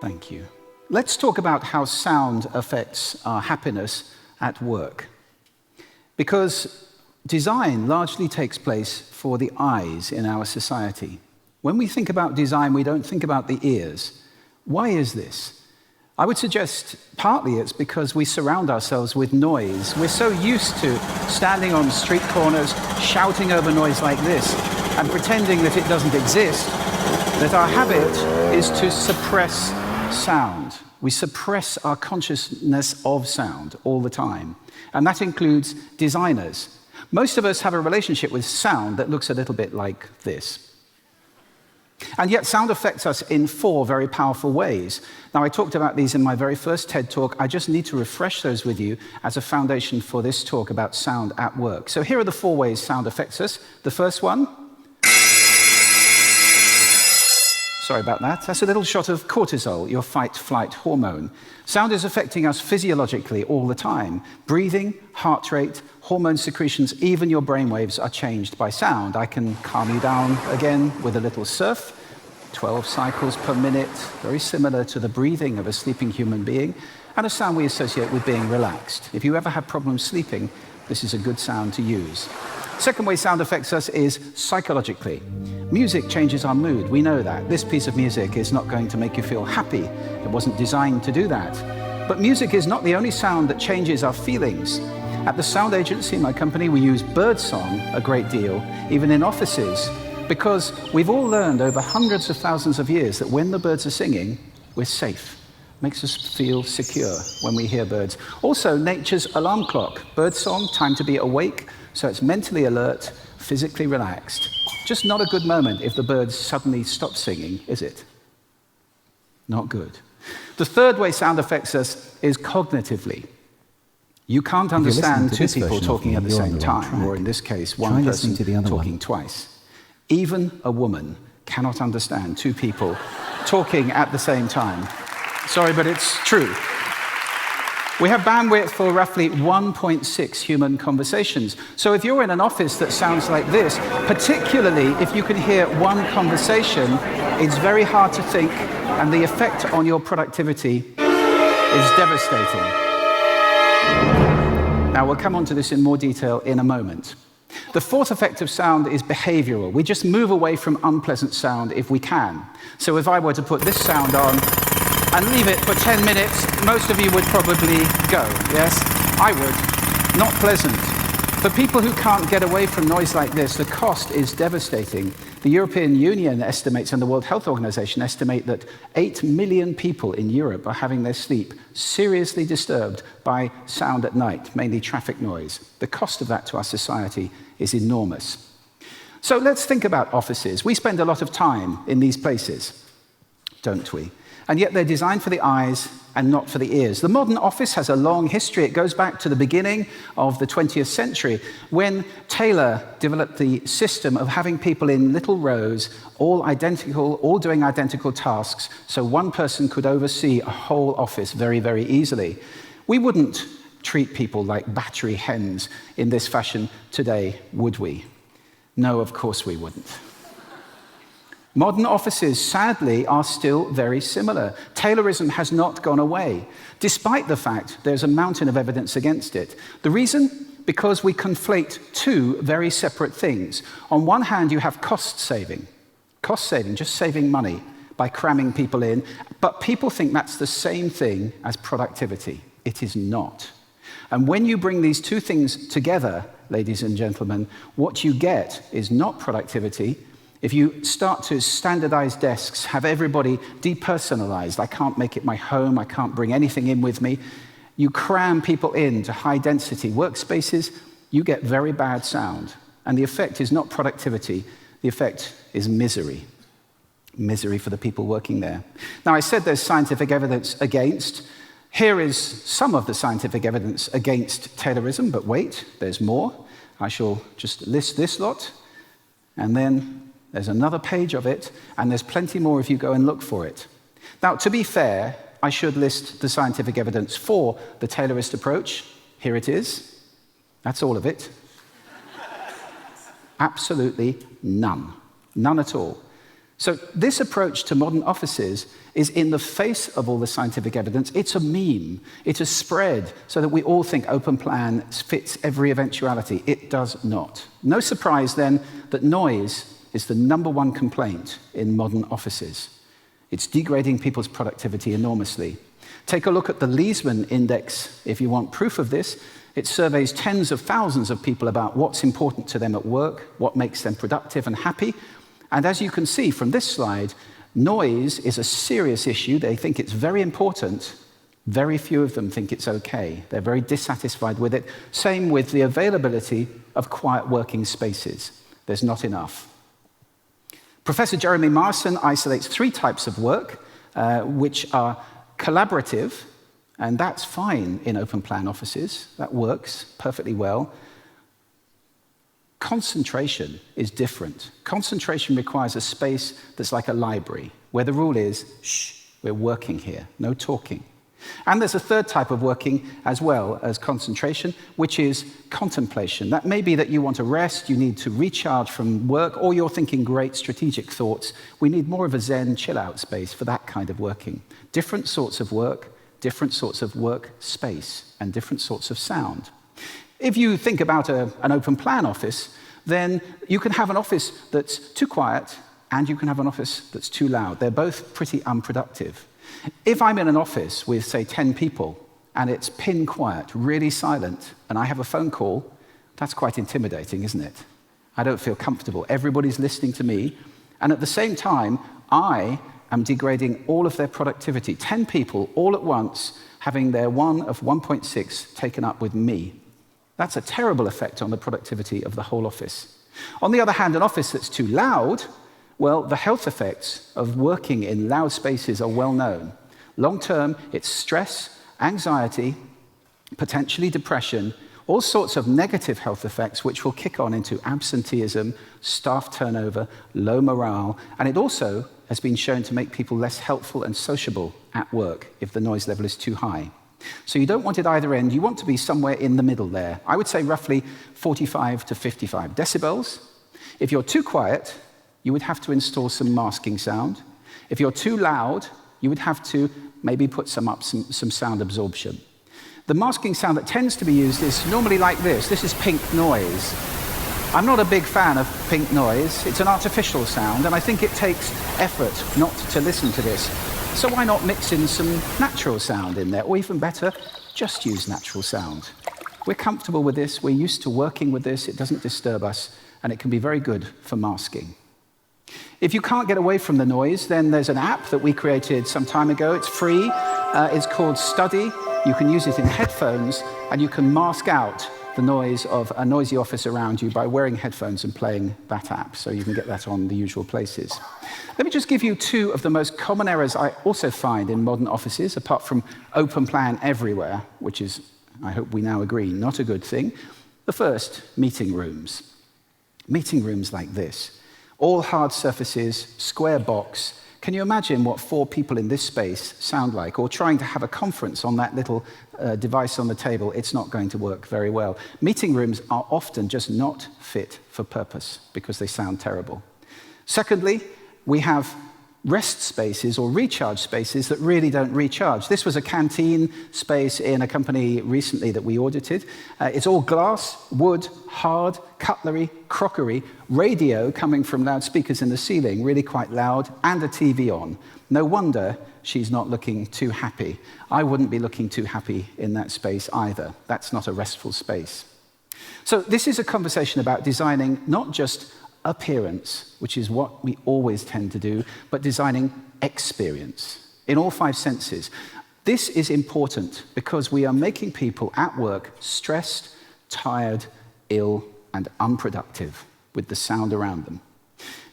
Thank you. Let's talk about how sound affects our happiness at work. Because design largely takes place for the eyes in our society. When we think about design, we don't think about the ears. Why is this? I would suggest partly it's because we surround ourselves with noise. We're so used to standing on street corners, shouting over noise like this, and pretending that it doesn't exist, that our habit is to suppress sound. We suppress our consciousness of sound all the time. And that includes designers. Most of us have a relationship with sound that looks a little bit like this. And yet sound affects us in 4 very powerful ways. Now, I talked about these in my very first TED Talk. I just need to refresh those with you as a foundation for this talk about sound at work. So here are the 4 ways sound affects us. The first one, sorry about that. That's a little shot of cortisol, your fight-flight hormone. Sound is affecting us physiologically all the time. Breathing, heart rate, hormone secretions, even your brainwaves are changed by sound. I can calm you down again with a little surf. 12 cycles per minute, very similar to the breathing of a sleeping human being, and a sound we associate with being relaxed. If you ever have problems sleeping, this is a good sound to use. Second way sound affects us is psychologically. Music changes our mood, we know that. This piece of music is not going to make you feel happy. It wasn't designed to do that. But music is not the only sound that changes our feelings. At the sound agency, my company, we use birdsong a great deal, even in offices, because we've all learned over hundreds of thousands of years that when the birds are singing, we're safe. Makes us feel secure when we hear birds. Also, nature's alarm clock. Birdsong, time to be awake, so it's mentally alert, physically relaxed. Just not a good moment if the birds suddenly stop singing, is it? Not good. The third way sound affects us is cognitively. You can't understand 2 people talking at the same time, or in this case, one person talking twice. Even a woman cannot understand 2 people talking at the same time. Sorry, but it's true. We have bandwidth for roughly 1.6 human conversations. So if you're in an office that sounds like this, particularly if you can hear one conversation, it's very hard to think, and the effect on your productivity is devastating. Now, we'll come on to this in more detail in a moment. The 4th effect of sound is behavioral. We just move away from unpleasant sound if we can. So if I were to put this sound on and leave it for 10 minutes, most of you would probably go, yes? I would. Not pleasant. For people who can't get away from noise like this, the cost is devastating. The European Union estimates, and the World Health Organization estimate, that 8 million people in Europe are having their sleep seriously disturbed by sound at night, mainly traffic noise. The cost of that to our society is enormous. So let's think about offices. We spend a lot of time in these places, don't we? And yet they're designed for the eyes and not for the ears. The modern office has a long history. It goes back to the beginning of the 20th century, when Taylor developed the system of having people in little rows, all identical, all doing identical tasks, so one person could oversee a whole office very, very easily. We wouldn't treat people like battery hens in this fashion today, would we? No, of course we wouldn't. Modern offices, sadly, are still very similar. Taylorism has not gone away, despite the fact there's a mountain of evidence against it. The reason? Because we conflate 2 very separate things. On one hand, you have cost saving, just saving money by cramming people in, but people think that's the same thing as productivity. It is not. And when you bring these 2 things together, ladies and gentlemen, what you get is not productivity. If you start to standardize desks, have everybody depersonalized, I can't make it my home, I can't bring anything in with me, you cram people into high-density workspaces, you get very bad sound. And the effect is not productivity, the effect is misery. Misery for the people working there. Now, I said there's scientific evidence against. Here is some of the scientific evidence against Taylorism, but wait, there's more. I shall just list this lot, and then there's another page of it, and there's plenty more if you go and look for it. Now, to be fair, I should list the scientific evidence for the Taylorist approach. Here it is. That's all of it. Absolutely none. None at all. So this approach to modern offices is in the face of all the scientific evidence. It's a meme. It's a spread so that we all think open plan fits every eventuality. It does not. No surprise then that noise is the #1 complaint in modern offices. It's degrading people's productivity enormously. Take a look at the Liesman Index if you want proof of this. It surveys tens of thousands of people about what's important to them at work, what makes them productive and happy. And as you can see from this slide, noise is a serious issue. They think it's very important. Very few of them think it's okay. They're very dissatisfied with it. Same with the availability of quiet working spaces. There's not enough. Professor Jeremy Marson isolates 3 types of work, which are collaborative, and that's fine in open plan offices. That works perfectly well. Concentration is different. Concentration requires a space that's like a library, where the rule is, shh, we're working here, no talking. And there's a 3rd type of working as well as concentration, which is contemplation. That may be that you want to rest, you need to recharge from work, or you're thinking great strategic thoughts. We need more of a Zen chill-out space for that kind of working. Different sorts of work, different sorts of work space, and different sorts of sound. If you think about an open plan office, then you can have an office that's too quiet and you can have an office that's too loud. They're both pretty unproductive. If I'm in an office with, say, 10 people and it's pin quiet, really silent, and I have a phone call, that's quite intimidating, isn't it? I don't feel comfortable. Everybody's listening to me, and at the same time, I am degrading all of their productivity. 10 people all at once having their 1 of 1.6 taken up with me. That's a terrible effect on the productivity of the whole office. On the other hand, an office that's too loud, well, the health effects of working in loud spaces are well known. Long term, it's stress, anxiety, potentially depression, all sorts of negative health effects which will kick on into absenteeism, staff turnover, low morale, and it also has been shown to make people less helpful and sociable at work if the noise level is too high. So you don't want it either end, you want to be somewhere in the middle there. I would say roughly 45 to 55 decibels. If you're too quiet, you would have to install some masking sound. If you're too loud, you would have to maybe put some sound absorption. The masking sound that tends to be used is normally like this. This is pink noise. I'm not a big fan of pink noise. It's an artificial sound, and I think it takes effort not to listen to this. So why not mix in some natural sound in there? Or even better, just use natural sound. We're comfortable with this. We're used to working with this. It doesn't disturb us, and it can be very good for masking. If you can't get away from the noise, then there's an app that we created some time ago. It's free. It's called Study. You can use it in headphones, and you can mask out the noise of a noisy office around you by wearing headphones and playing that app, so you can get that on the usual places. Let me just give you 2 of the most common errors I also find in modern offices, apart from open plan everywhere, which is, I hope we now agree, not a good thing. The first, meeting rooms. Meeting rooms like this. All hard surfaces, square box. Can you imagine what 4 people in this space sound like? Or trying to have a conference on that little device on the table, it's not going to work very well. Meeting rooms are often just not fit for purpose because they sound terrible. Secondly, we have rest spaces or recharge spaces that really don't recharge. This was a canteen space in a company recently that we audited. It's all glass, wood, hard, cutlery, crockery, radio coming from loudspeakers in the ceiling, really quite loud, and a TV on. No wonder she's not looking too happy. I wouldn't be looking too happy in that space either. That's not a restful space. So this is a conversation about designing not just appearance, which is what we always tend to do, but designing experience in all 5 senses. This is important because we are making people at work stressed, tired, ill, and unproductive with the sound around them.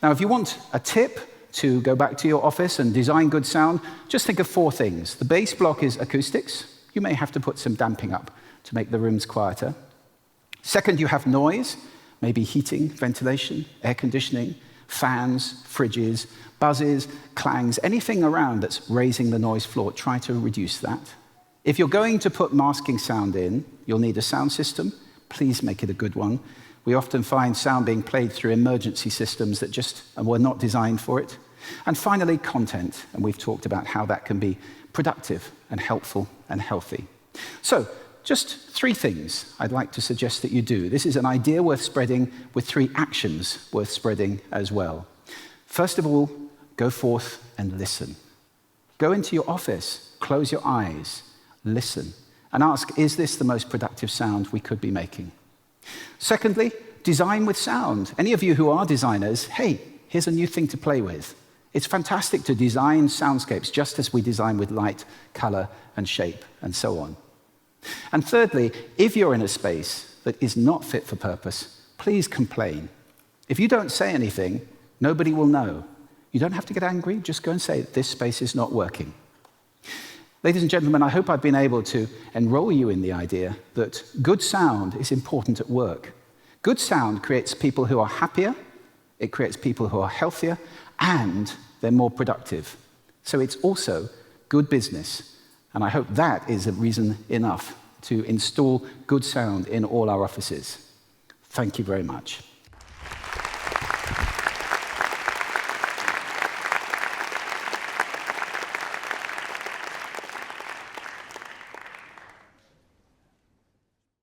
Now, if you want a tip to go back to your office and design good sound, just think of 4 things. The base block is acoustics. You may have to put some damping up to make the rooms quieter. Second, you have noise. Maybe heating, ventilation, air conditioning, fans, fridges, buzzes, clangs, anything around that's raising the noise floor. Try to reduce that. If you're going to put masking sound in, you'll need a sound system. Please make it a good one. We often find sound being played through emergency systems that just were not designed for it. And finally, content. And we've talked about how that can be productive and helpful and healthy. So, just 3 things I'd like to suggest that you do. This is an idea worth spreading with 3 actions worth spreading as well. First of all, go forth and listen. Go into your office, close your eyes, listen, and ask, is this the most productive sound we could be making? Secondly, design with sound. Any of you who are designers, hey, here's a new thing to play with. It's fantastic to design soundscapes just as we design with light, color, and shape, and so on. And thirdly, if you're in a space that is not fit for purpose, please complain. If you don't say anything, nobody will know. You don't have to get angry, just go and say, this space is not working. Ladies and gentlemen, I hope I've been able to enroll you in the idea that good sound is important at work. Good sound creates people who are happier, it creates people who are healthier, and they're more productive. So it's also good business. And I hope that is a reason enough to install good sound in all our offices. Thank you very much.